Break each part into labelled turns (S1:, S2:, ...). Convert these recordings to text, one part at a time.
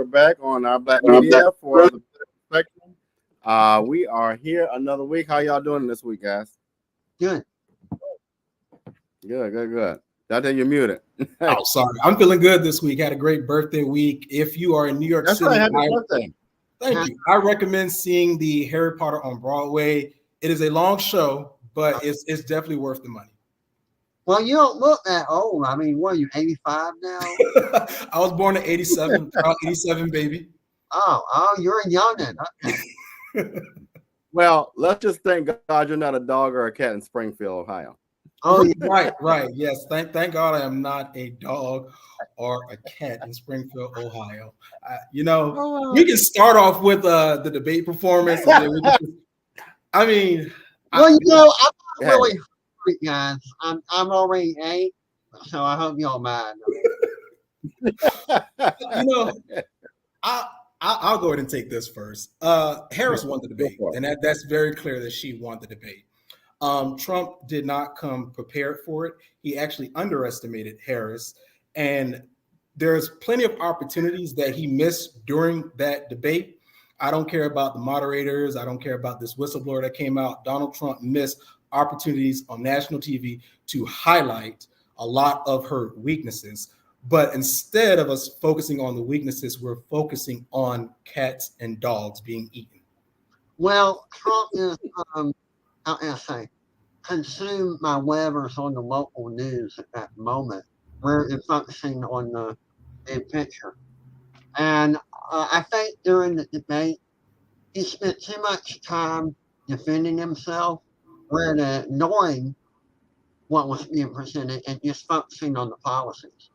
S1: We're back on our Black Media for the spectrum. We are here another week. How y'all doing this week, guys?
S2: Good.
S1: Good. Dante, you're muted.
S3: Oh, sorry. I'm feeling good this week. Had a great birthday week. If you are in New York City,
S1: happy birthday.
S3: Thank you. I recommend seeing the Harry Potter on Broadway. It is a long show, but it's definitely worth the money.
S2: Well, you don't look that old. I mean, what are you, 85 now?
S3: I was born in 87, 87, baby.
S2: Oh, you're a youngin'. Okay.
S1: Well, let's just thank God you're not a dog or a cat in Springfield, Ohio.
S2: Oh, yeah.
S3: Right. Yes. Thank God I am not a dog or a cat in Springfield, Ohio. We can start off with the debate performance. And then I'm
S2: not really hungry, guys. I'm already 8, so I hope y'all mind.
S3: I'll go ahead and take this first. Harris won the debate, and that's very clear that she won the debate. Trump did not come prepared for it. He actually underestimated Harris, and there's plenty of opportunities that he missed during that debate. I don't care about the moderators. I don't care about this whistleblower that came out. Donald Trump missed opportunities on national TV to highlight a lot of her weaknesses. But instead of us focusing on the weaknesses, we're focusing on cats and dogs being eaten.
S2: Well, Trump is, how can I say, consumed by whatever's on the local news at that moment. We're focusing on the big picture. And I think during the debate, he spent too much time defending himself rather than ignoring what was being presented and just focusing on the policies.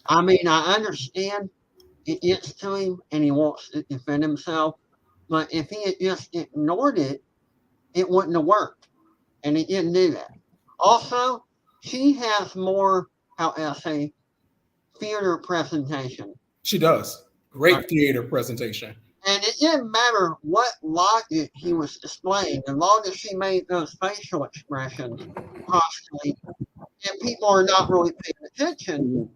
S2: I mean, I understand it gets to him and he wants to defend himself, but if he had just ignored it, it wouldn't have worked. And he didn't do that. Also, she has more, how can I say, theater presentation.
S3: She does. Great theater presentation.
S2: And it didn't matter what logic he was displaying, as long as she made those facial expressions constantly, and people are not really paying attention,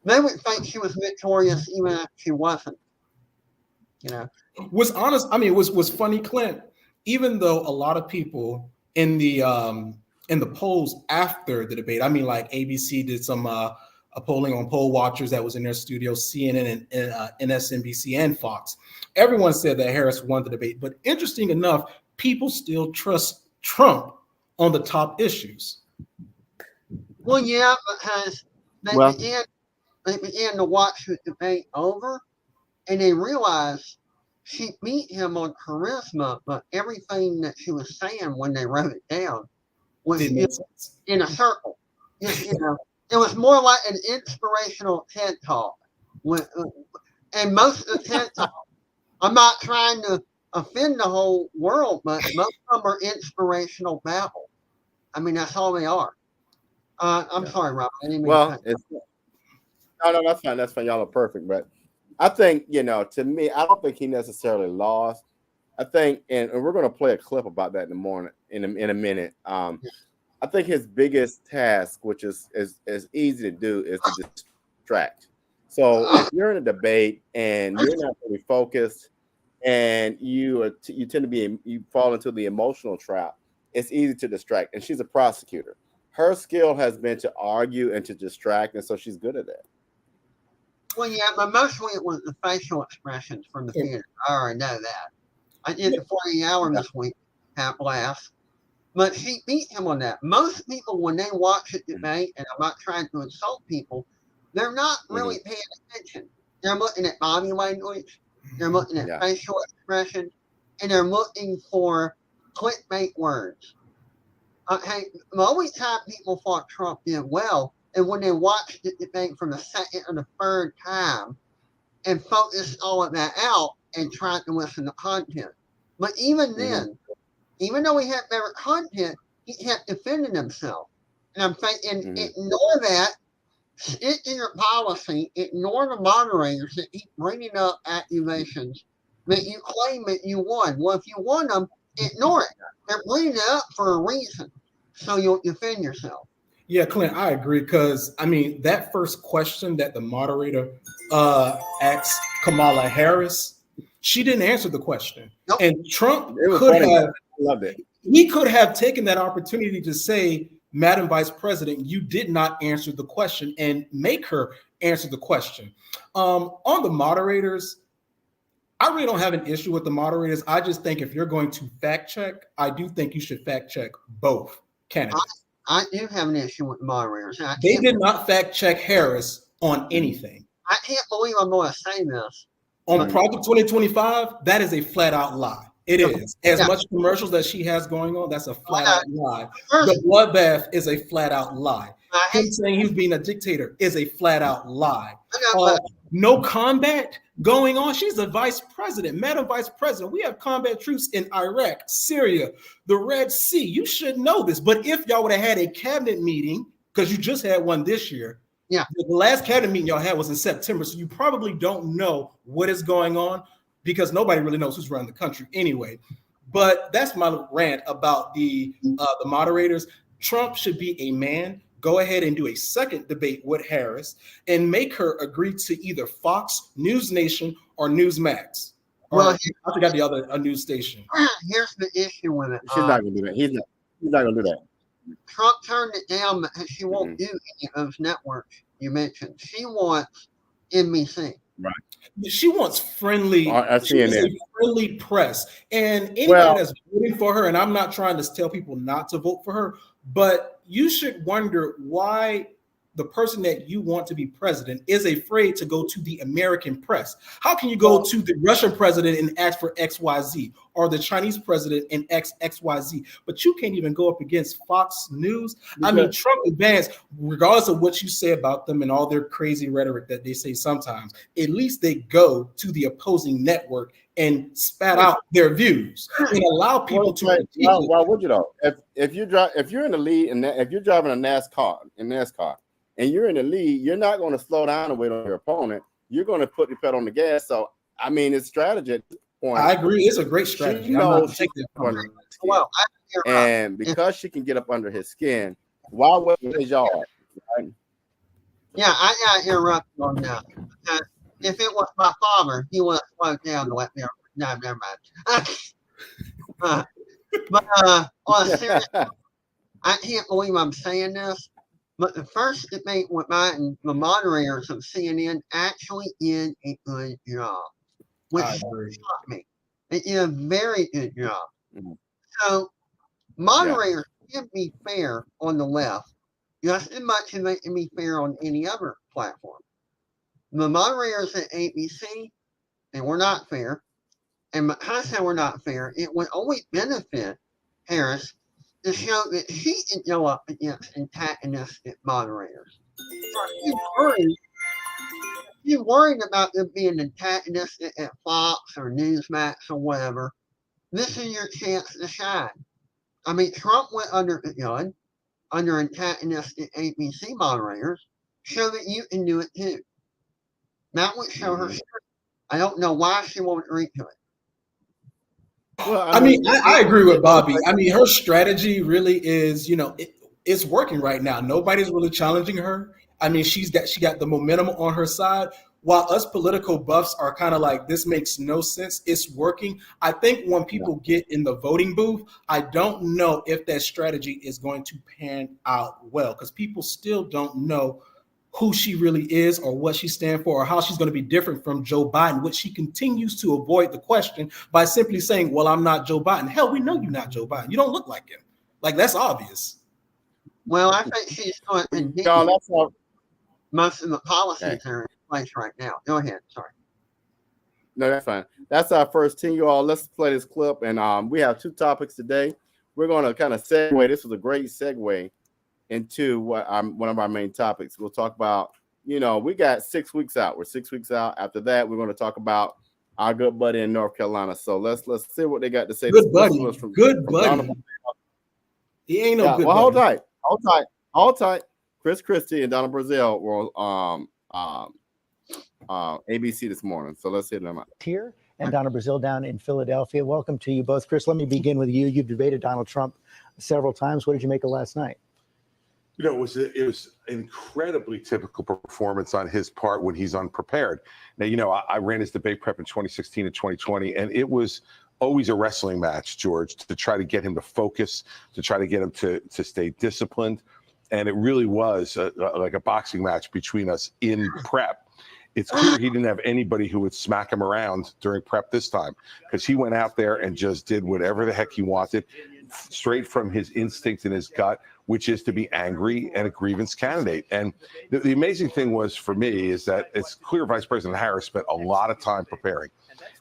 S2: they would think she was victorious even if she wasn't.
S3: Was funny, Clint, even though a lot of people in the polls after the debate, like ABC did some polling on poll watchers that was in their studio, CNN and MSNBC and Fox. Everyone said that Harris won the debate, but interesting enough, people still trust Trump on the top issues.
S2: Well, yeah, because they began to watch the debate over, and they realized she beat him on charisma, but everything that she was saying when they wrote it down was in a circle. It was more like an inspirational TED Talk. And most of the TED Talk, I'm not trying to offend the whole world, but most of them are inspirational babble. I mean, that's all they are. I'm sorry, Rob. I didn't mean
S1: no, that's fine. Y'all are perfect. But I think, to me, I don't think he necessarily lost. I think, and we're going to play a clip about that in a minute. I think his biggest task, which is easy to do, is to distract. So if you're in a debate and you're not really focused, and you tend to you fall into the emotional trap, it's easy to distract. And she's a prosecutor. Her skill has been to argue and to distract, and so she's good at that.
S2: Well, yeah, but mostly it was the facial expressions from the theater. I already know that. I did the 40-hour this week, half last. But she beat him on that. Most people, when they watch a debate, and I'm not trying to insult people, they're not really paying attention. They're looking at body language, they're looking at facial expressions, and they're looking for clickbait words. The only time people thought Trump did well is when they watched the debate for the second or the third time and focused all of that out and tried to listen to content. But even then, even though he had better content, he kept defending himself. And I'm thinking, ignore that, stick to your policy, ignore the moderators that keep bringing up accusations that you claim that you won. Well, if you won them, ignore it. They're bringing it up for a reason, so you'll defend yourself.
S3: Yeah, Clint, I agree because I mean that first question that the moderator asked Kamala Harris, she didn't answer the question,
S2: Nope.
S3: and Trump
S1: It was
S3: could
S1: funny.
S3: have.
S1: I loved it.
S3: He could have taken that opportunity to say, Madam Vice President, you did not answer the question, and make her answer the question. On the moderators, I really don't have an issue with the moderators. I just think if you're going to fact check, I do think you should fact check both candidates.
S2: I do have an issue with moderators.
S3: They did not fact check Harris on anything.
S2: I can't believe I'm going to say this.
S3: On Project 2025, that is a flat out lie. It is. As much commercials that she has going on, that's a flat out lie. The bloodbath is a flat out lie. Him saying he's being a dictator is a flat out lie. No combat going on. She's the vice president, Madam Vice President. We have combat troops in Iraq, Syria, the Red Sea. You should know this. But if y'all would have had a cabinet meeting, because you just had one this year, the last cabinet meeting y'all had was in September, so you probably don't know what is going on because nobody really knows who's running the country anyway. But that's my rant about the moderators. Trump should be a man. Go ahead and do a second debate with Harris and make her agree to either Fox, News Nation, or Newsmax. Well, I forgot the other news station.
S2: Here's the issue with it.
S1: She's not going to do that. He's not going to do that.
S2: Trump turned it down because she won't do any of those networks you mentioned. She wants NBC.
S1: Right.
S3: She wants friendly, friendly press. And anybody that's voting for her, and I'm not trying to tell people not to vote for her, but you should wonder why the person that you want to be president is afraid to go to the American press. How can you go to the Russian president and ask for XYZ, or the Chinese president and XYZ, but you can't even go up against Fox News? I mean, Trump advanced, regardless of what you say about them and all their crazy rhetoric that they say sometimes, at least they go to the opposing network and spat out their views and allow people to.
S1: Why would you though? If you're in the lead and if you're driving a NASCAR and you're in the lead, you're not going to slow down and wait on your opponent. You're going to put the pedal on the gas. So I mean, it's strategy at this point.
S3: I agree. It's a great strategy.
S1: And because she can get up under his skin, why wait his yard? Right?
S2: Yeah, I got interrupted on that. If it was my father, he would have slowed down to let me. No, never mind. But on a serious note, I can't believe I'm saying this, but the first debate with the moderators of CNN actually did a good job, which shocked me. They did a very good job. Mm-hmm. So moderators can be fair on the left just as much as they can be fair on any other platform. The moderators at ABC, they were not fair. And because they were not fair, it would only benefit Harris to show that she can go up against antagonistic moderators. You're worried about them being antagonistic at Fox or Newsmax or whatever. This is your chance to shine. I mean, Trump went under the gun, under antagonistic ABC moderators, show that you can do it too. That would show her strength. I don't know why she won't agree to it.
S3: Well, I mean, I agree with Bobby. I mean, her strategy really is, it's working right now. Nobody's really challenging her. I mean, she got the momentum on her side. While us political buffs are kind of like, this makes no sense, it's working. I think when people get in the voting booth, I don't know if that strategy is going to pan out well, because people still don't know who she really is or what she stands for or how she's going to be different from Joe Biden, which she continues to avoid the question by simply saying, well, I'm not Joe Biden. Hell, we know you're not Joe Biden. You don't look like him. Like, that's obvious.
S2: Well, I think she's going most of the policies are in place right now. Go ahead. Sorry.
S1: No, that's fine. That's our first team, you all. Let's play this clip. And we have two topics today. We're going to kind of segue. This was a great segue into one of our main topics. We'll talk about, we got 6 weeks out. We're 6 weeks out. After that, we're going to talk about our good buddy in North Carolina. So let's see what they got to say.
S3: Good buddy. Good buddy. He ain't no good
S1: well,
S3: buddy.
S1: Hold tight. Chris Christie and Donald Brazile were ABC this morning. So let's hear them out.
S4: Here and Donna Brazile down in Philadelphia. Welcome to you both. Chris, let me begin with you. You've debated Donald Trump several times. What did you make of last night?
S5: it was an incredibly typical performance on his part when he's unprepared. Now, I ran his debate prep in 2016 and 2020, and it was always a wrestling match, George, to try to get him to focus, to try to get him to stay disciplined. And it really was like a boxing match between us in prep. It's clear he didn't have anybody who would smack him around during prep this time, because he went out there and just did whatever the heck he wanted, straight from his instinct and his gut, which is to be angry and a grievance candidate. And the amazing thing was for me is that it's clear Vice President Harris spent a lot of time preparing,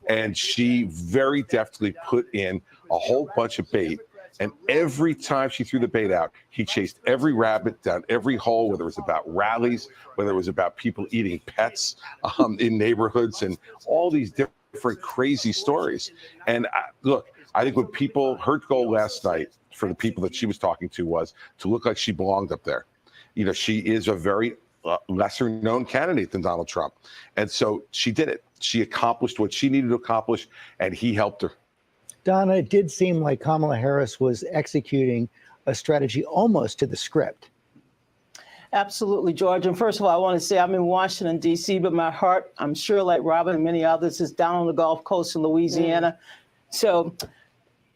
S5: and she very deftly put in a whole bunch of bait. And every time she threw the bait out, he chased every rabbit down every hole, whether it was about rallies, whether it was about people eating pets in neighborhoods, and all these different crazy stories. And look, I think what people, her goal last night for the people that she was talking to was to look like she belonged up there. She is a very lesser known candidate than Donald Trump. And so she did it. She accomplished what she needed to accomplish, and he helped her.
S4: Donna, it did seem like Kamala Harris was executing a strategy almost to the script.
S6: Absolutely, George. And first of all, I want to say I'm in Washington, D.C., but my heart, I'm sure like Robin and many others, is down on the Gulf Coast in Louisiana. So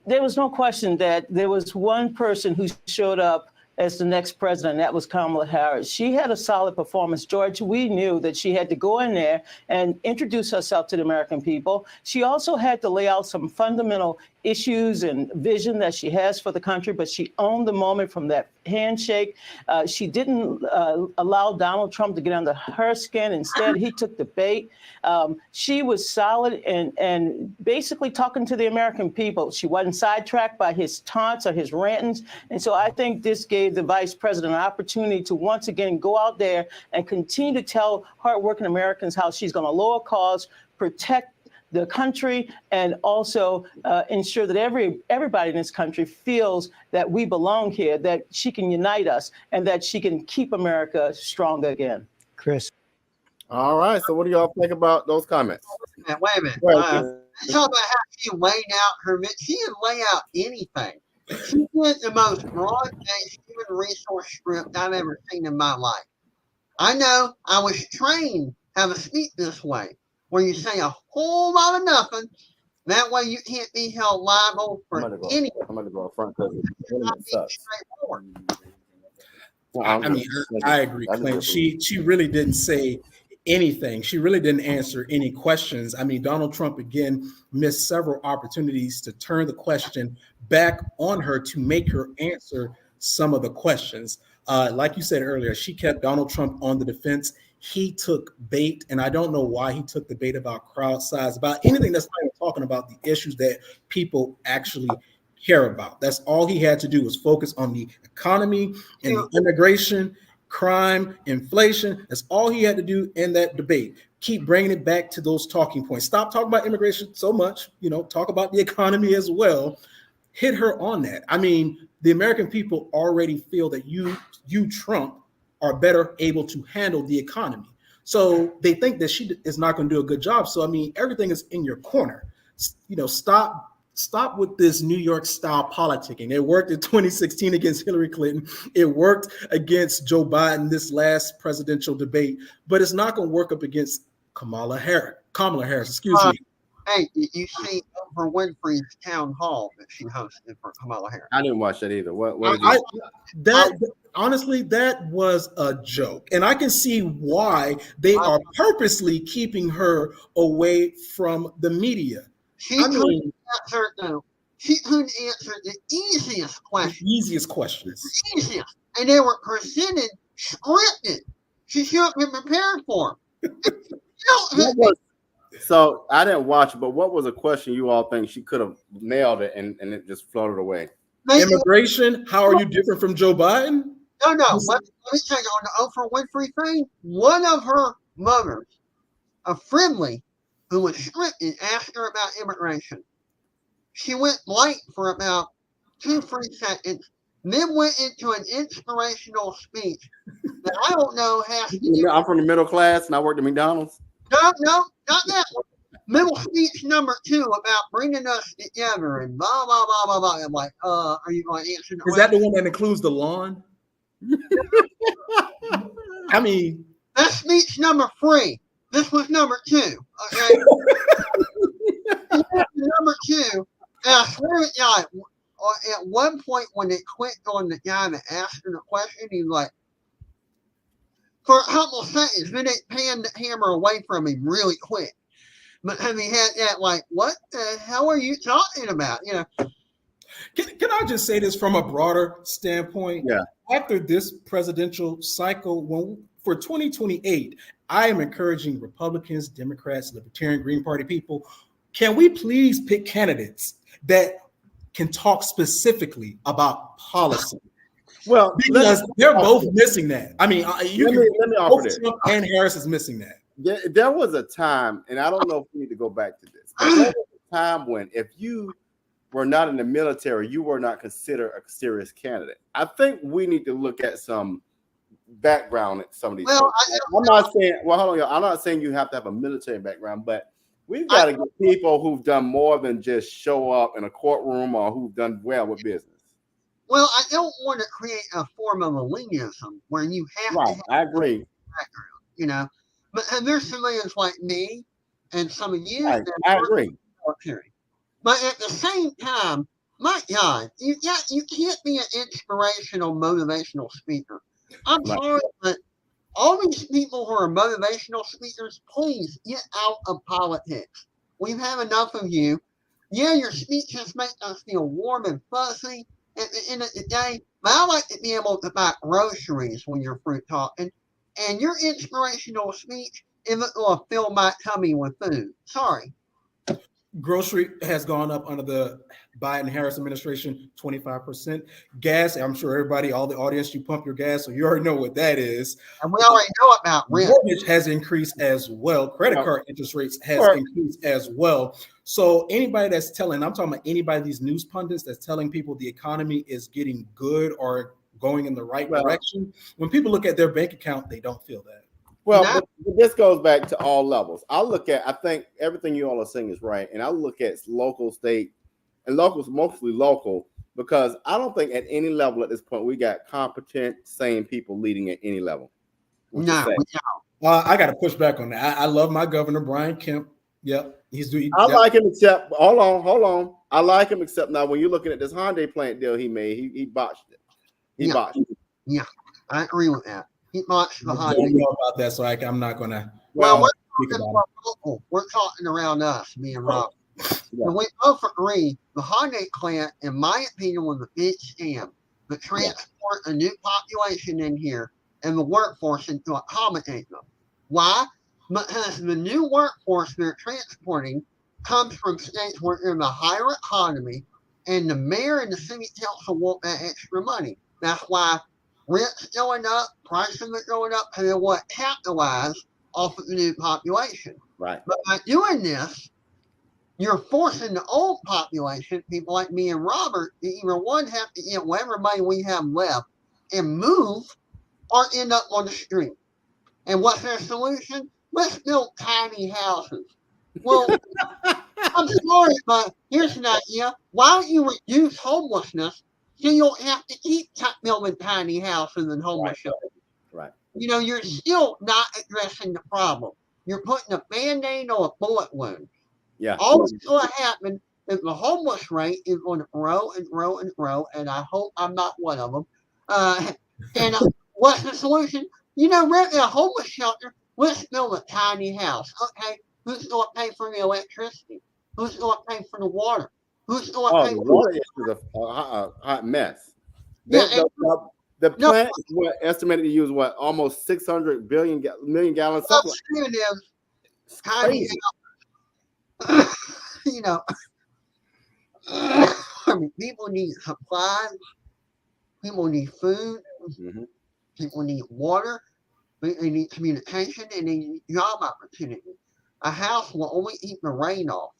S6: there was no question that there was one person who showed up as the next president, and that was Kamala Harris. She had a solid performance. George, we knew that she had to go in there and introduce herself to the American people. She also had to lay out some fundamental issues and vision that she has for the country, but she owned the moment from that handshake. She didn't allow Donald Trump to get under her skin. Instead, he took the bait. She was solid and basically talking to the American people. She wasn't sidetracked by his taunts or his rantings. And so I think this gave the vice president an opportunity to once again go out there and continue to tell hardworking Americans how she's going to lower costs, protect the country, and also ensure that everybody in this country feels that we belong here, that she can unite us, and that she can keep America stronger again.
S4: Chris.
S1: All right. So what do y'all think about those comments?
S2: Wait a minute. Talk about how she laid out she didn't lay out anything. She did the most broad-based human resource script I've ever seen in my life. I know I was trained how to speak this way, where you say a whole lot of nothing. That way you can't be held liable for anything.
S1: I'm going to go up front because it sucks.
S3: I agree, Clint. She really didn't say anything. She really didn't answer any questions. I mean, Donald Trump, again, missed several opportunities to turn the question back on her to make her answer some of the questions. Like you said earlier, she kept Donald Trump on the defense. He took bait, and I don't know why he took the bait about crowd size, about anything that's not even talking about the issues that people actually care about. That's all he had to do was focus on the economy and the immigration, crime, inflation. That's all he had to do in that debate. Keep bringing it back to those talking points. Stop talking about immigration so much, talk about the economy as well. Hit her on that. I mean, the American people already feel that you, Trump, are better able to handle the economy. So they think that she is not going to do a good job. So, I mean, everything is in your corner. Stop with this New York style politicking. It worked in 2016 against Hillary Clinton. It worked against Joe Biden this last presidential debate, but it's not going to work up against Kamala Harris, excuse me.
S2: Hey, did you see Oprah Winfrey's town hall that she hosted for Kamala Harris?
S1: I didn't watch that either. What did you
S3: honestly, that was a joke. And I can see why they are purposely keeping her away from the media.
S2: She couldn't answer the easiest questions.
S3: The easiest questions.
S2: Easiest. And they were presented scripted. She should have been prepared for them.
S1: So I didn't watch it, but what was a question you all think she could have nailed it and it just floated away?
S3: Immigration, how are you different from Joe Biden?
S2: No. Let me tell you, on the Oprah Winfrey thing, one of her mothers, a friendly who was scripted, asked her about immigration. She went blank for about 2-3 seconds, then went into an inspirational speech that I don't know has to do.
S1: I'm from the middle class and I worked at McDonald's.
S2: No, not that one. Middle speech number 2 about bringing us together and blah, blah, blah, blah, blah. I'm like, are you going to answer?
S3: Is that the one that includes the lawn? I mean,
S2: That's speech number 3. This was number 2. Okay. Number 2, and I swear to God, at one point when they clicked on the guy that asked him the question, he was like, for a couple seconds, then they panned the camera away from him really quick. But I mean, had that like, what the hell are you talking about? You know.
S3: can I just say this from a broader standpoint?
S1: Yeah.
S3: After this presidential cycle, for 2028, I am encouraging Republicans, Democrats, Libertarian, Green Party people, can we please pick candidates that can talk specifically about policy?
S1: Well,
S3: Because they're both missing that. I mean,
S1: let me offer this.
S3: Trump and Harris is missing that.
S1: There was a time, and I don't know if we need to go back to this, but there was a time when if you were not in the military, you were not considered a serious candidate. I think we need to look at some background at some of these.
S2: Well,
S1: I'm not saying, well, hold on, y'all. I'm not saying you have to have a military background, but we've got to get people who've done more than just show up in a courtroom or who've done well with business.
S2: Well, I don't want to create a form of elitism where you have to have
S1: I agree.
S2: background, you know. But and there's civilians like me and some of you
S1: Right.
S2: that
S1: I
S2: are
S1: agree.
S2: military. But at the same time, my God, you can't be an inspirational, motivational speaker. I'm
S1: Right.
S2: sorry, but all these people who are motivational speakers, please get out of politics. We've had enough of you. Yeah, your speeches make us feel warm and fuzzy at the end of the day, but I like to be able to buy groceries when you're through talking. And your inspirational speech isn't going to fill my tummy with food. Sorry.
S3: Grocery has gone up under the Biden-Harris administration 25%. Gas, I'm sure everybody, all the audience, you pump your gas, so you already know what that is.
S2: And we already know about rent.
S3: Mortgage has increased as well. Credit card interest rates has increased as well. So anybody that's telling, I'm talking about anybody, these news pundits that's telling people the economy is getting good or going in the right direction, when people look at their bank account, they don't feel that.
S1: Well, but this goes back to all levels. I think everything you all are saying is right. And I look at local, state, and locals, mostly local, because I don't think at any level at this point we got competent, sane people leading at any level.
S2: No.
S3: I got to push back on that. I love my governor, Brian Kemp. Yep.
S1: I like him, except, hold on. I like him, except now when you're looking at this Hyundai plant deal he made, he botched it. He botched it.
S2: Yeah, I agree with that. He botched the
S3: I
S2: Hyundai.
S3: don't know about that, so I'm not going to.
S2: Well, we're talking around us, me and Rob.
S1: Yeah.
S2: And we both agree the Hyundai plant, in my opinion, was a big scam to transport a new population in here and the workforce and to accommodate them. Why? Because the new workforce they're transporting comes from states where they're in the higher economy, and the mayor and the city council want that extra money. That's why rent's going up, prices are going up, and they want to capitalize off of the new population.
S1: Right.
S2: But by doing this, you're forcing the old population, people like me and Robert, to either one have to get whatever money we have left and move or end up on the street. And what's their solution? Let's build tiny houses. Well, I'm sorry, but here's an idea. Why don't you reduce homelessness so you don't have to keep building tiny houses and homeless shelters?
S1: Right.
S2: You know, you're still not addressing the problem. You're putting a Band-Aid on a bullet wound.
S1: Yeah.
S2: All that's going to happen is the homeless rate is going to grow and grow and grow, and I hope I'm not one of them. And what's the solution? You know, renting a homeless shelter, let's build a tiny house. Okay, who's going to pay for the electricity? Who's going to pay for the water? Who's going to pay
S1: the
S2: for
S1: water is a hot mess.
S2: Yeah,
S1: The plant is estimated to use almost 600 million gallons.
S2: Something tiny house. You know, I mean, people need supplies. People need food.
S1: Mm-hmm.
S2: People need water. They need communication, and they need job opportunity. A house will only keep the rain off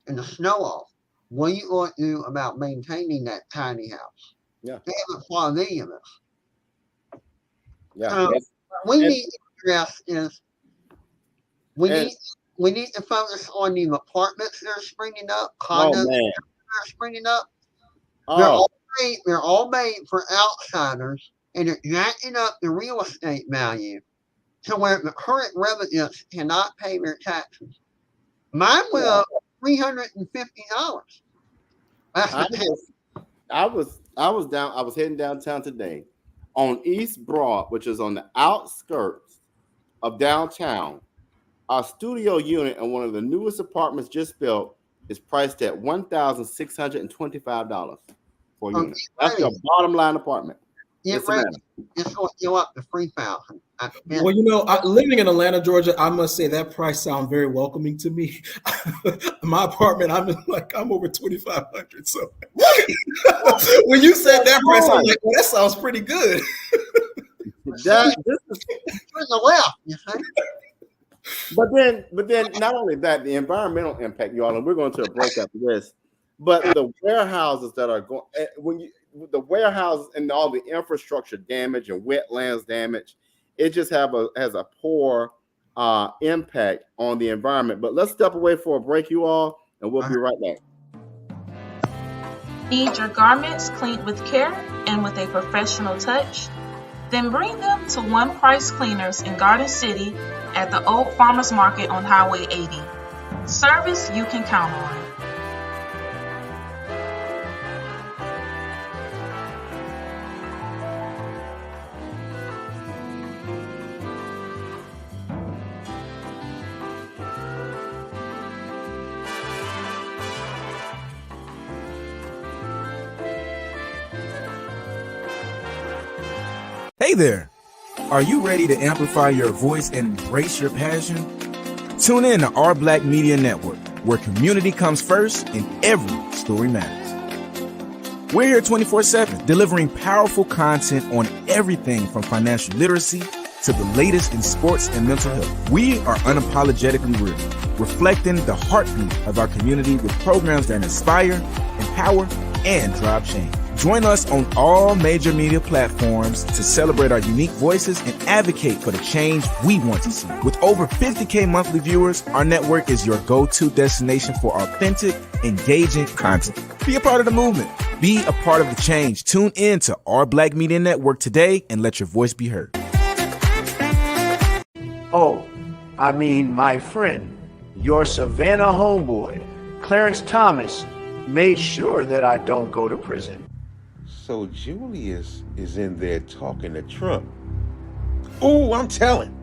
S2: and the snow off. What are you going to do about maintaining that tiny house?
S1: Yeah.
S2: They haven't thought of any of this.
S1: Yeah.
S2: What we need to address is we need to focus on the apartments that are springing up, condos that are springing up. They're all made for outsiders and they're jacking up the real estate value to where the current residents cannot pay their taxes. Mine went up $350. That's
S1: I
S2: the tip.
S1: I was heading downtown today on East Broad, which is on the outskirts of downtown. Our studio unit in one of the newest apartments just built is priced at $1,625 for a unit. That's your bottom line apartment.
S2: It's going to go up to $3,000.
S3: Well, you know, living in Atlanta, Georgia, I must say that price sounds very welcoming to me. My apartment, I'm over 2,500. So when you said that price, I'm like, well, that sounds pretty good.
S2: This is to the left, you see.
S1: But then, not only that, the environmental impact, y'all, and we're going to a break after this. But the warehouses that are going, the warehouses and all the infrastructure damage and wetlands damage, it just has a poor impact on the environment. But let's step away for a break, you all, and we'll be right back.
S7: Need your garments cleaned with care and with a professional touch? Then bring them to One Price Cleaners in Garden City at the Old Farmers Market on Highway 80. Service you can count on.
S8: Hey there! Are you ready to amplify your voice and embrace your passion? Tune in to Our Black Media Network, where community comes first and every story matters. We're here 24/7, delivering powerful content on everything from financial literacy to the latest in sports and mental health. We are unapologetically real, reflecting the heartbeat of our community with programs that inspire, empower, and drive change. Join us on all major media platforms to celebrate our unique voices and advocate for the change we want to see. With over 50K monthly viewers, our network is your go-to destination for authentic, engaging content. Be a part of the movement. Be a part of the change. Tune in to Our Black Media Network today and let your voice be heard.
S9: Oh, I mean, my friend, your Savannah homeboy, Clarence Thomas, made sure that I don't go to prison.
S10: So Julius is in there talking to Trump. Ooh, I'm telling.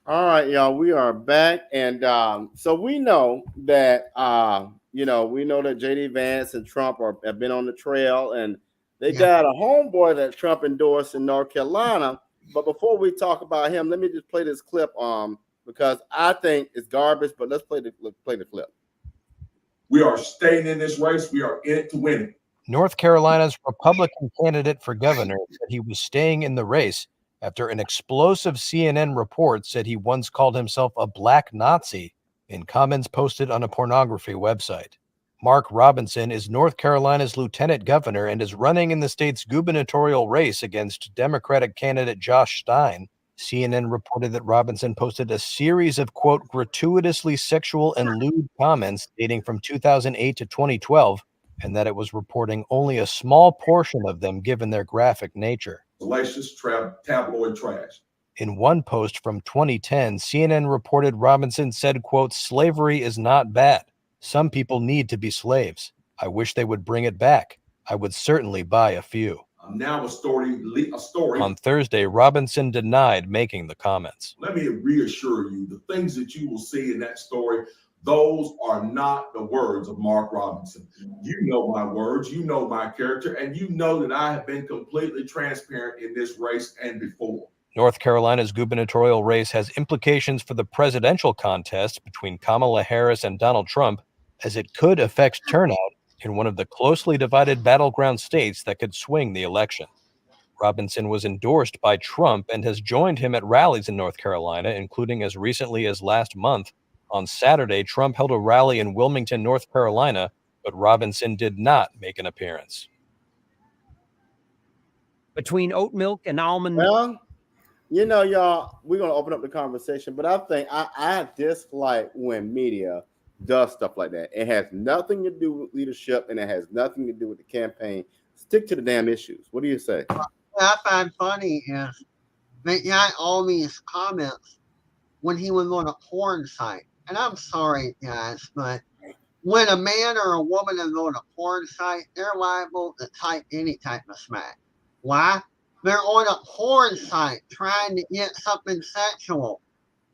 S1: All right, y'all, we are back. And so we know that, we know that J.D. Vance and Trump have been on the trail, and they got a homeboy that Trump endorsed in North Carolina. But before we talk about him, let me just play this clip because I think it's garbage, but let's play the clip.
S11: We are staying in this race. We are in it to win it.
S12: North Carolina's Republican candidate for governor said he was staying in the race after an explosive CNN report said he once called himself a black Nazi in comments posted on a pornography website. Mark Robinson is North Carolina's lieutenant governor and is running in the state's gubernatorial race against Democratic candidate Josh Stein. CNN reported that Robinson posted a series of, quote, gratuitously sexual and lewd comments dating from 2008 to 2012, and that it was reporting only a small portion of them given their graphic nature.
S11: Salacious tabloid trash.
S12: In one post from 2010, CNN reported Robinson said, quote, slavery is not bad. Some people need to be slaves. I wish they would bring it back. I would certainly buy a few.
S11: Now a story.
S12: On Thursday, Robinson denied making the comments.
S11: Let me reassure you, the things that you will see in that story, those are not the words of Mark Robinson. You know my words, you know my character, and you know that I have been completely transparent in this race and before.
S12: North Carolina's gubernatorial race has implications for the presidential contest between Kamala Harris and Donald Trump, as it could affect turnout in one of the closely divided battleground states that could swing the election. Robinson was endorsed by Trump and has joined him at rallies in North Carolina, including as recently as last month. On Saturday, Trump held a rally in Wilmington, North Carolina, but Robinson did not make an appearance.
S13: Between oat milk and almond milk.
S1: Well, you know, y'all, we're going to open up the conversation, but I think I dislike when media does stuff like that. It has nothing to do with leadership, and it has nothing to do with the campaign. Stick to the damn issues. What do you say?
S2: What I find funny is they got all these comments when he was on a porn site. And I'm sorry, guys, but when a man or a woman is on a porn site, they're liable to type any type of smack. Why? They're on a porn site trying to get something sexual.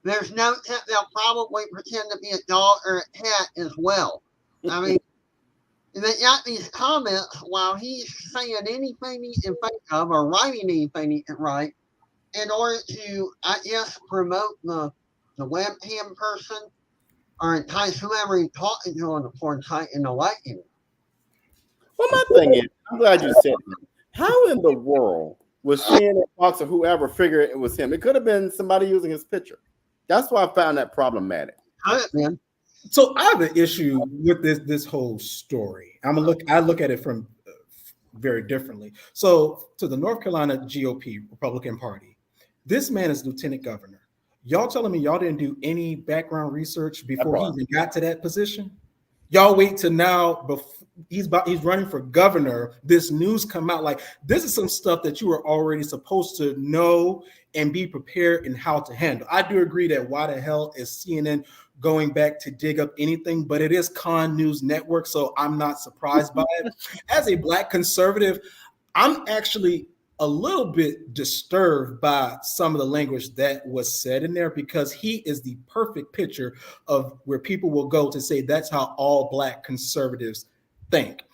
S2: There's no tip. They'll probably pretend to be a dog or a cat as well. I mean, they got these comments while he's saying anything he can think of or writing anything he can write in order to, I guess, promote the webcam person or entice whoever he's talking to on the porn site into liking it.
S1: Well, my thing is, I'm glad you said that. How in the world was CNN, Fox, or whoever figured it was him? It could have been somebody using his picture. That's why I found that problematic.
S2: Man.
S3: So I have an issue with this whole story. I look at it from very differently. So to the North Carolina GOP Republican Party, this man is lieutenant governor. Y'all telling me y'all didn't do any background research before he even got to that position? Y'all wait till now. He's running for governor. This news come out like this is some stuff that you were already supposed to know and be prepared in how to handle. I do agree that why the hell is CNN going back to dig up anything? But it is Con News Network, so I'm not surprised by it. As a Black conservative, I'm actually a little bit disturbed by some of the language that was said in there because he is the perfect picture of where people will go to say that's how all Black conservatives think.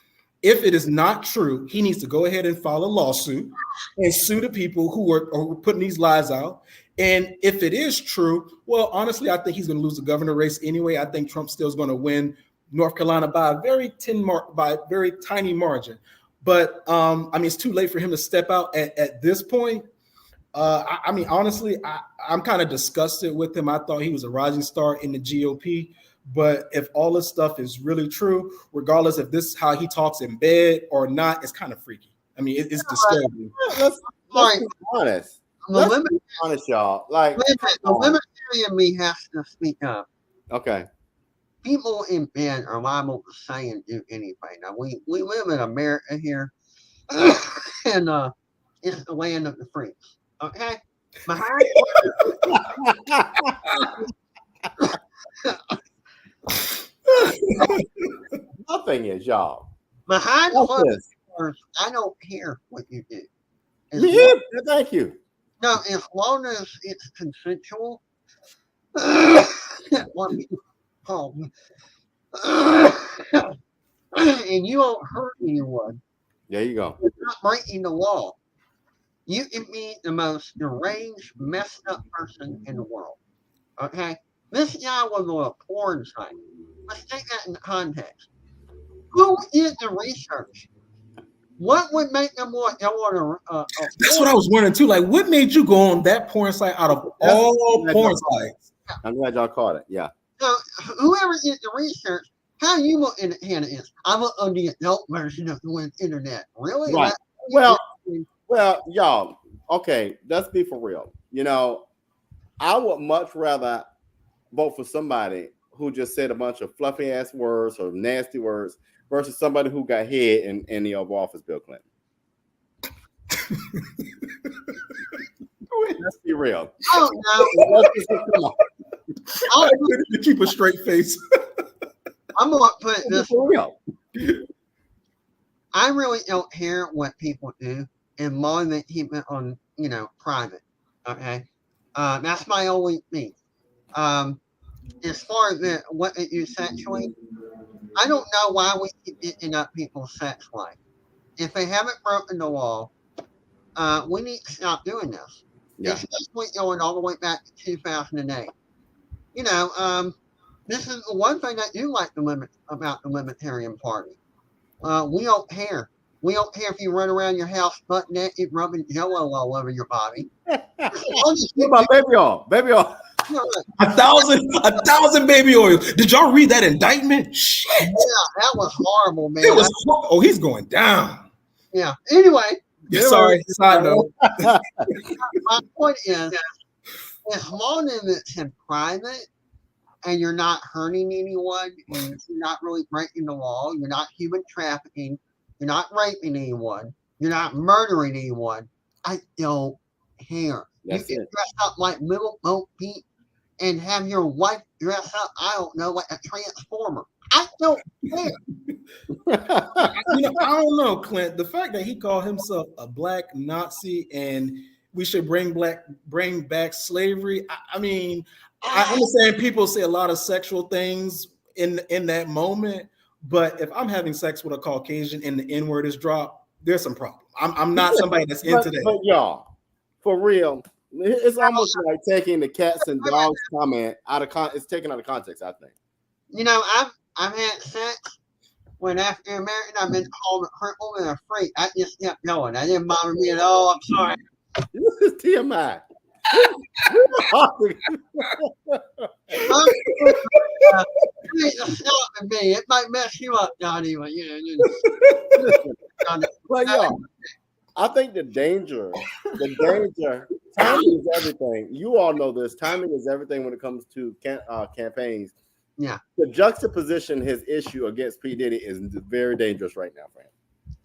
S3: If it is not true, he needs to go ahead and file a lawsuit and sue the people who are putting these lies out. And if it is true, well, honestly, I think he's going to lose the governor race anyway. I think Trump still is going to win North Carolina by a very tiny margin. But I mean, it's too late for him to step out at this point. I mean, honestly, I'm kind of disgusted with him. I thought he was a rising star in the GOP. But if all this stuff is really true, regardless if this is how he talks in bed or not, it's kind of freaky. I mean, it's disturbing.
S1: Let's be honest. Let's be honest, y'all. Like
S2: the libertarian me has to speak up.
S1: Okay.
S2: People in bed are liable to say and do anything. Now we live in America here, and it's the land of the freaks. Okay,
S1: Nothing is, y'all.
S2: Behind closed doors, I don't care what you do.
S1: Thank you.
S2: No, as long as it's consensual. And you won't hurt anyone.
S1: There you go.
S2: You're not breaking the law. You can be the most deranged, messed up person in the world. Okay? This guy was on a porn site. Let's take that into context. Who did the research? What would make them want go on a
S3: That's what I was wondering too. Like, what made you go on that porn site out of all porn sites?
S1: I'm glad y'all caught it. Yeah.
S2: So whoever did the research, how you look in Hannah is, I'm on the adult version of the internet. Really?
S1: Right. Well, y'all, okay, let's be for real. You know, I would much rather vote for somebody who just said a bunch of fluffy ass words or nasty words versus somebody who got head in the Oval Office, Bill Clinton. Let's be real.
S2: Oh,
S3: I to keep a straight face.
S2: I'm gonna put it this way. I really don't care what people do, and more than keep it on, private. Okay, that's my only thing. As far as what they do sexually, I don't know why we keep getting up people's sex life. If they haven't broken the law, we need to stop doing this.
S1: Yeah.
S2: Especially going all the way back to 2008. This is the one thing I do like about the Libertarian Party. We don't care. We don't care if you run around your house butt naked, rubbing Jello all over your body.
S1: What about baby oil? Baby oil.
S3: 1,000 baby oils. Did y'all read that indictment? Shit.
S2: Yeah, that was horrible, man.
S3: It was. Oh, he's going down.
S2: Yeah. Anyway.
S3: Sorry. Side note.
S2: My point is, as long as it's in private and you're not hurting anyone, and you're not really breaking the law, you're not human trafficking, you're not raping anyone, you're not murdering anyone, I don't care.
S1: That's
S2: you can
S1: it.
S2: dress up like Little Bo Peep and have your wife dress up, I don't know, like a transformer. I don't care.
S3: I don't know, Clint. The fact that he called himself a black Nazi and we should bring back slavery. I mean, I understand people say a lot of sexual things in that moment, but if I'm having sex with a Caucasian and the N-word is dropped, there's some problem. I'm not somebody that's into that.
S1: But y'all, for real, it's almost like taking the cats and dogs comment out of it's taken out of context, I think.
S2: You know, I've had sex when African American, I've been called a cripple and a freak. I just kept going. I didn't bother me at all. I'm sorry.
S1: This is TMI.
S2: It might mess you up, Johnny. But
S1: But y'all, I think the danger, timing is everything. You all know this. Timing is everything when it comes to campaigns.
S2: Yeah.
S1: The juxtaposition his issue against P. Diddy is very dangerous right now, friend.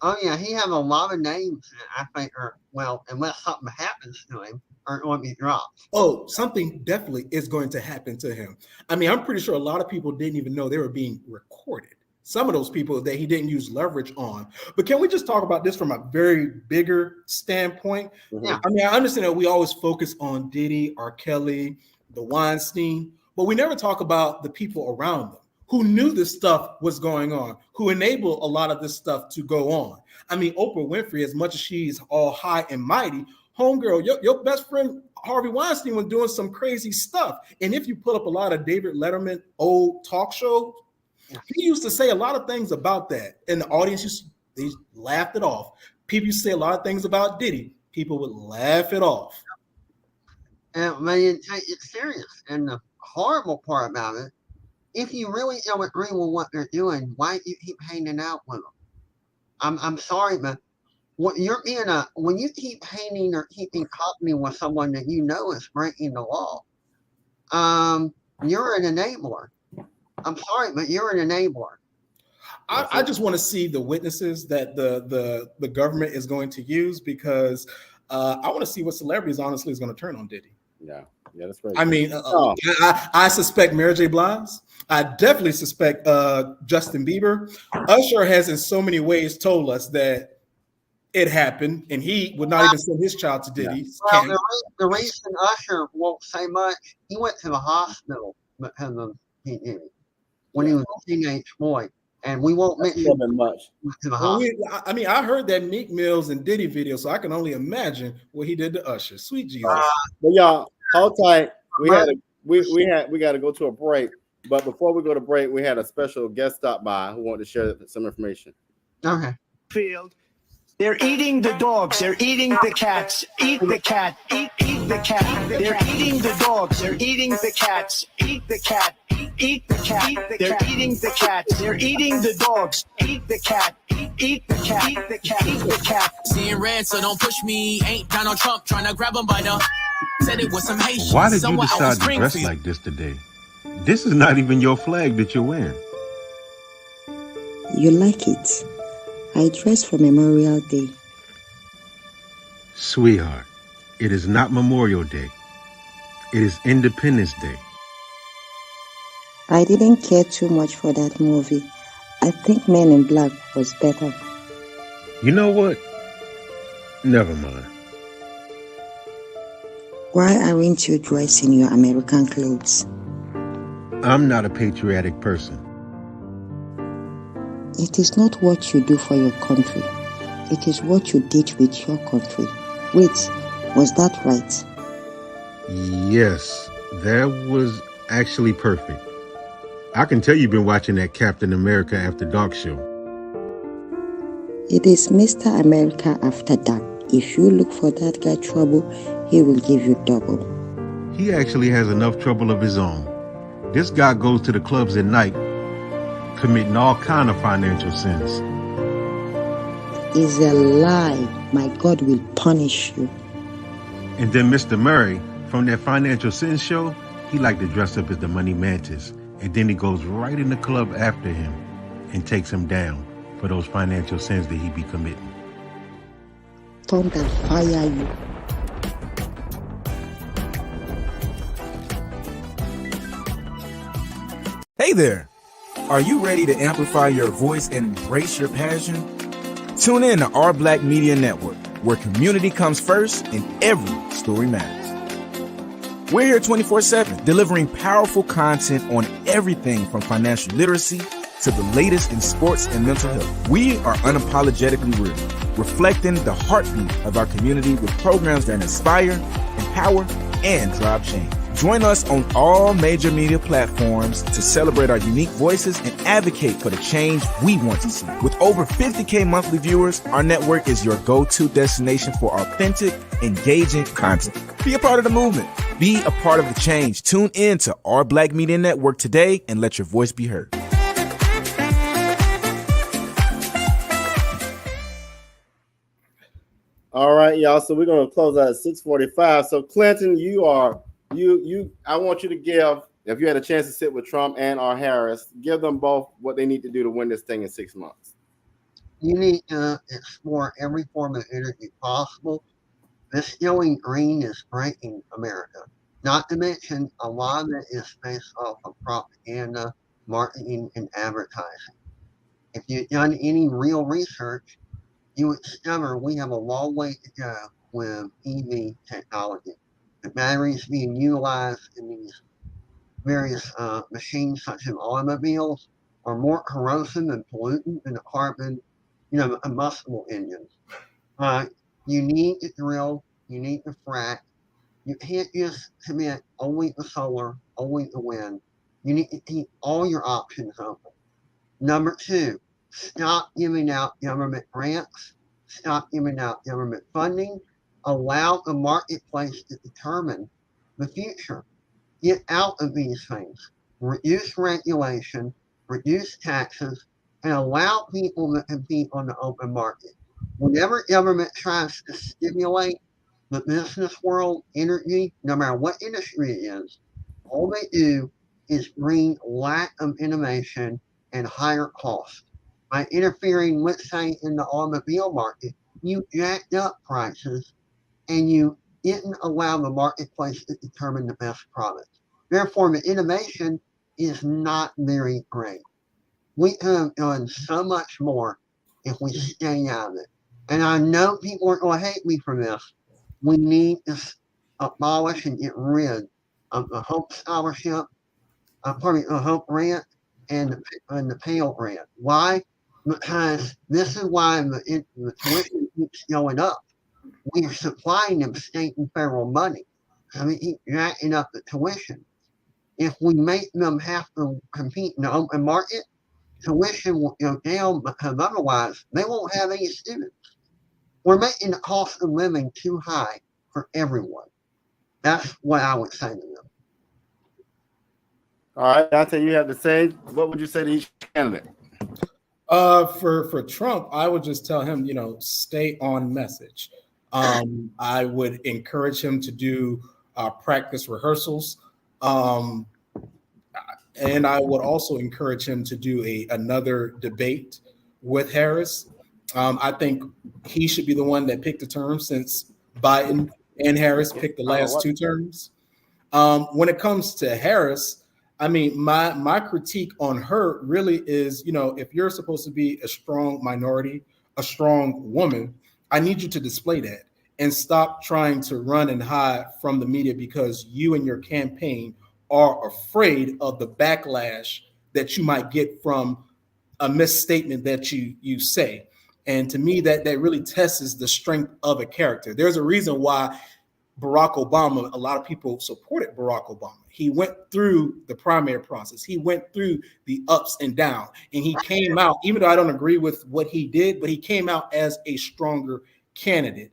S2: Oh yeah, he has a lot of names that I think are, well, unless something happens to him, aren't going to be dropped.
S3: Oh, something definitely is going to happen to him. I mean, I'm pretty sure a lot of people didn't even know they were being recorded. Some of those people that he didn't use leverage on. But can we just talk about this from a very bigger standpoint?
S2: Yeah.
S3: I mean, I understand that we always focus on Diddy, R. Kelly, the Weinstein, but we never talk about the people around them who knew this stuff was going on, who enabled a lot of this stuff to go on. I mean, Oprah Winfrey, as much as she's all high and mighty, homegirl, your best friend Harvey Weinstein was doing some crazy stuff. And if you put up a lot of David Letterman old talk shows, he used to say a lot of things about that. And the audience, they laughed it off. People used to say a lot of things about Diddy. People would laugh it off.
S2: And they didn't take it serious. And the horrible part about it, if you really don't agree with what they're doing, why do you keep hanging out with them? I'm sorry, but when you keep hanging or keeping company with someone that you know is breaking the law, you're an enabler. I'm sorry, but you're an enabler.
S3: I just want to see the witnesses that the government is going to use, because I want to see what celebrities honestly is going to turn on Diddy.
S1: Yeah, that's right.
S3: I mean, I suspect Mary J. Blige. I definitely suspect Justin Bieber. Usher has in so many ways told us that it happened, and he would not even send his child to Diddy.
S2: Well, the reason Usher won't say much, he went to the hospital because of Diddy when he was a teenage boy, and we won't mention
S1: much.
S2: To the hospital.
S3: I mean, I heard that Meek Mills and Diddy video, so I can only imagine what he did to Usher. Sweet Jesus.
S1: But y'all, hold tight. We got to go to a break. But before we go to break, we had a special guest stop by who wanted to share some information.
S2: Okay.
S14: Field. They're eating the dogs. They're eating the cats. Eat the cat. Eat the cat. They're eating the dogs. They're eating the cats. Eat the cat. Eat the cat. They're eating the cats. They're eating the dogs. Eat the cat. Eat the cat. Eat the cat. Eat the cat.
S15: Seeing red, so don't push me. Ain't Donald Trump trying to grab him by the. Said it was some Haitian.
S16: Why did you decide to dress like this today? This is not even your flag that you're wearing.
S17: You like it? I dressed for Memorial Day.
S16: Sweetheart, it is not Memorial Day. It is Independence Day.
S17: I didn't care too much for that movie. I think Men in Black was better.
S16: You know what? Never mind.
S17: Why aren't you dressed in your American clothes?
S16: I'm not a patriotic person.
S17: It is not what you do for your country. It is what you did with your country. Wait, was that right?
S16: Yes, that was actually perfect. I can tell you've been watching that Captain America After Dark show.
S17: It is Mr. America after dark. If you look for that guy trouble, he will give you double.
S16: He actually has enough trouble of his own. This guy goes to the clubs at night, committing all kind of financial sins.
S17: It's a lie. My God will punish you.
S16: And then Mr. Murray, from that financial sins show, he liked to dress up as the Money Mantis. And then he goes right in the club after him and takes him down for those financial sins that he be committing.
S17: Thunder fire you.
S8: Hey there! Are you ready to amplify your voice and embrace your passion? Tune in to Our Black Media Network, where community comes first and every story matters. We're here 24/7, delivering powerful content on everything from financial literacy to the latest in sports and mental health. We are unapologetically real, reflecting the heartbeat of our community with programs that inspire, empower, and drive change. Join us on all major media platforms to celebrate our unique voices and advocate for the change we want to see. With over 50K monthly viewers, our network is your go-to destination for authentic, engaging content. Be a part of the movement. Be a part of the change. Tune in to Our Black Media Network today and let your voice be heard.
S1: All right, y'all. So we're gonna close out at 6:45. So Clinton, I want you to give, if you had a chance to sit with Trump and or Harris, give them both what they need to do to win this thing in 6 months.
S2: You need to explore every form of energy possible. This going green is breaking America. Not to mention, a lot of it is based off of propaganda, marketing, and advertising. If you've done any real research, you would discover we have a long way to go with EV technology. The batteries being utilized in these various machines, such as automobiles, are more corrosive and pollutant than the carbon, combustible engines. You need to drill, you need to frack. You can't just commit only to solar, only to wind. You need to keep all your options open. Number 2, stop giving out government grants, stop giving out government funding. Allow the marketplace to determine the future. Get out of these things. Reduce regulation, reduce taxes, and allow people to compete on the open market. Whenever government tries to stimulate the business world, energy, no matter what industry it is, all they do is bring lack of innovation and higher costs. By interfering, let's say, in the automobile market, you jacked up prices and you didn't allow the marketplace to determine the best product. Therefore, the innovation is not very great. We could have done so much more if we stay out of it. And I know people are going to hate me for this. We need to abolish and get rid of the Hope Scholarship, the Hope Grant, and the Pell Grant. Why? Because this is why the tuition keeps going up. We are supplying them state and federal money. I mean, keep jacking up the tuition. If we make them have to compete in the open market, tuition will go down because otherwise they won't have any students. We're making the cost of living too high for everyone. That's what I would say to them.
S1: All right, Dante, you have to say, what would you say to each candidate?
S3: For Trump, I would just tell him, stay on message. I would encourage him to do practice rehearsals. And I would also encourage him to do another debate with Harris. I think he should be the one that picked the term, since Biden and Harris picked the last 2 terms. When it comes to Harris, I mean, my critique on her really is, if you're supposed to be a strong minority, a strong woman, I need you to display that and stop trying to run and hide from the media because you and your campaign are afraid of the backlash that you might get from a misstatement that you say. And to me, that really tests the strength of a character. There's a reason why Barack Obama, a lot of people supported Barack Obama. He went through the primary process. He went through the ups and downs, and he came out, even though I don't agree with what he did, but he came out as a stronger candidate.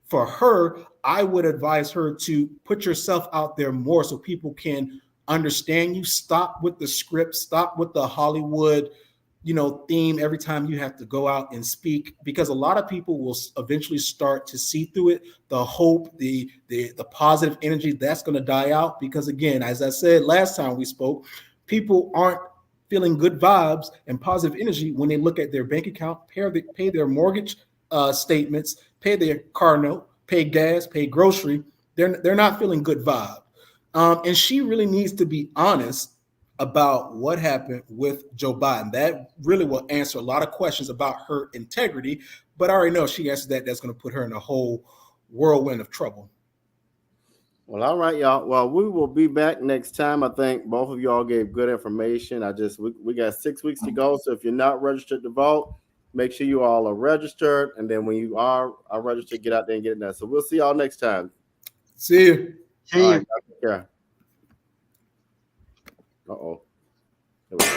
S3: For her, I would advise her to put yourself out there more so people can understand you. Stop with the script, stop with the Hollywood, theme every time you have to go out and speak, because a lot of people will eventually start to see through it. The hope, the positive energy, that's going to die out, because again, as I said last time we spoke, people aren't feeling good vibes and positive energy when they look at their bank account, pay their mortgage statements, pay their car note, pay gas, pay grocery. They're not feeling good vibe. And she really needs to be honest about what happened with Joe Biden. That really will answer a lot of questions about her integrity, but I already know if she answers that, that's going to put her in a whole whirlwind of trouble.
S1: Well, all right, y'all. Well, we will be back next time. I think both of y'all gave good information. We got 6 weeks to go, so if you're not registered to vote, make sure you all are registered, and then when you are registered, get out there and get it done. So we'll see y'all next time.
S3: See you.
S2: See you.
S1: All right, yeah. Uh-oh. Here we go.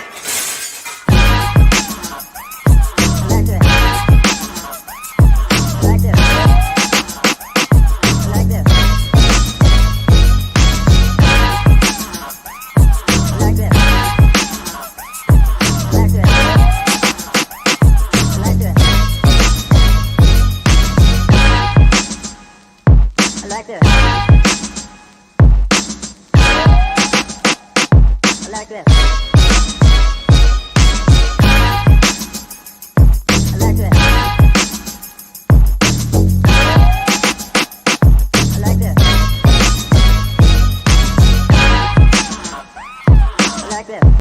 S18: Like this.